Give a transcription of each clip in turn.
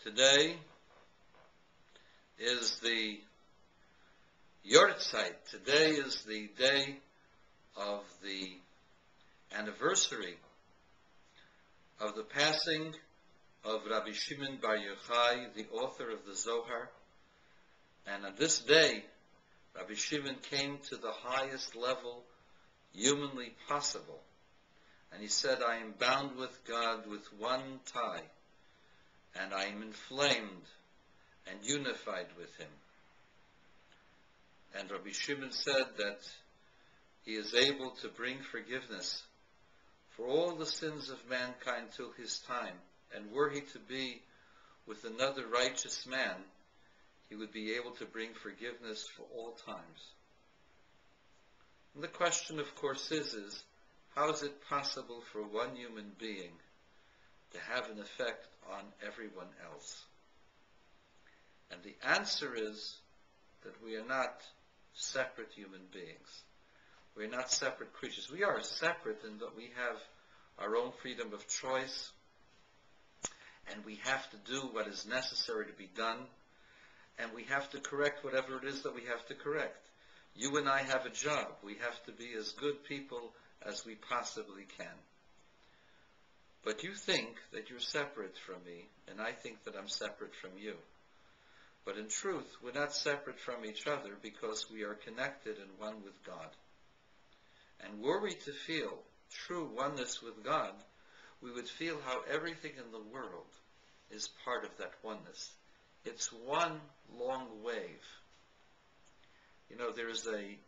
Today is the Yortzeit. Today is the day of the anniversary of the passing of Rabbi Shimon Bar Yochai, the author of the Zohar. And on this day, Rabbi Shimon came to the highest level humanly possible. And he said, I am bound with God with one tie, and I am inflamed and unified with him. And Rabbi Shimon said that he is able to bring forgiveness for all the sins of mankind till his time. And were he to be with another righteous man, he would be able to bring forgiveness for all times. And the question, of course, is how is it possible for one human being to have an effect on everyone else? And the answer is that we are not separate human beings. We are not separate creatures. We are separate in that we have our own freedom of choice, and we have to do what is necessary to be done, and we have to correct whatever it is that we have to correct. You and I have a job. We have to be as good people as we possibly can. But you think that you're separate from me, and I think that I'm separate from you. But in truth, we're not separate from each other because we are connected and one with God. And were we to feel true oneness with God, we would feel how everything in the world is part of that oneness. It's one long wave. You know, there is a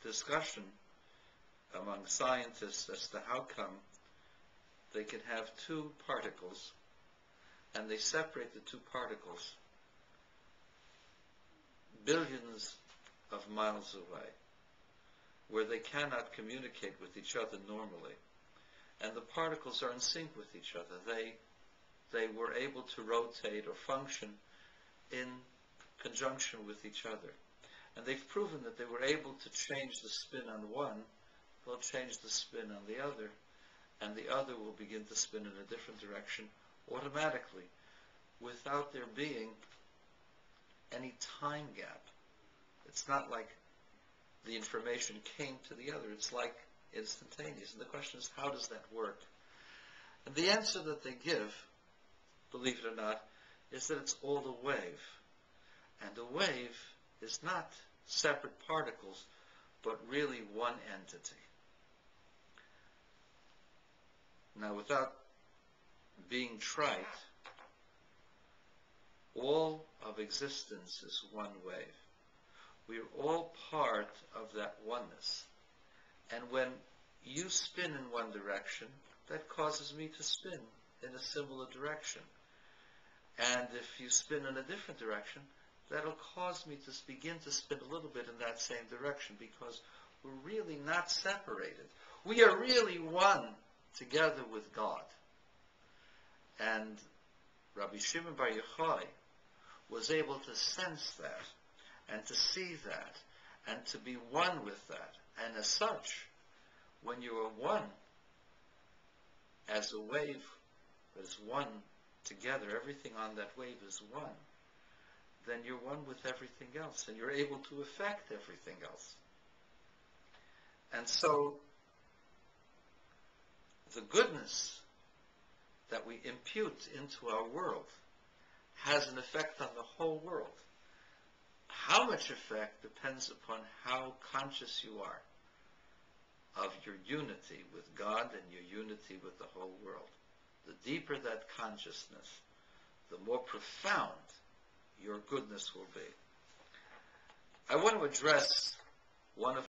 discussion among scientists as to how come they can have two particles and they separate the two particles billions of miles away, where they cannot communicate with each other normally. And the particles are in sync with each other. They were able to rotate or function in conjunction with each other. And they've proven that they were able to change the spin on one, they'll change the spin on the other, and the other will begin to spin in a different direction automatically, without there being any time gap. It's not like the information came to the other. It's like instantaneous. And the question is, how does that work? And the answer that they give, believe it or not, is that it's all a wave. And a wave is not separate particles, but really one entity. Now, without being trite, all of existence is one wave. We are all part of that oneness. And when you spin in one direction, that causes me to spin in a similar direction. And if you spin in a different direction, that'll cause me to begin to spin a little bit in that same direction, because we're really not separated. We are really one together with God. And Rabbi Shimon Bar Yochai was able to sense that, and to see that, and to be one with that. And as such, when you are one, as a wave is one together, everything on that wave is one, then you're one with everything else, and you're able to affect everything else. And so, the goodness that we impute into our world has an effect on the whole world. How much effect depends upon how conscious you are of your unity with God and your unity with the whole world. The deeper that consciousness, the more profound your goodness will be. I want to address one of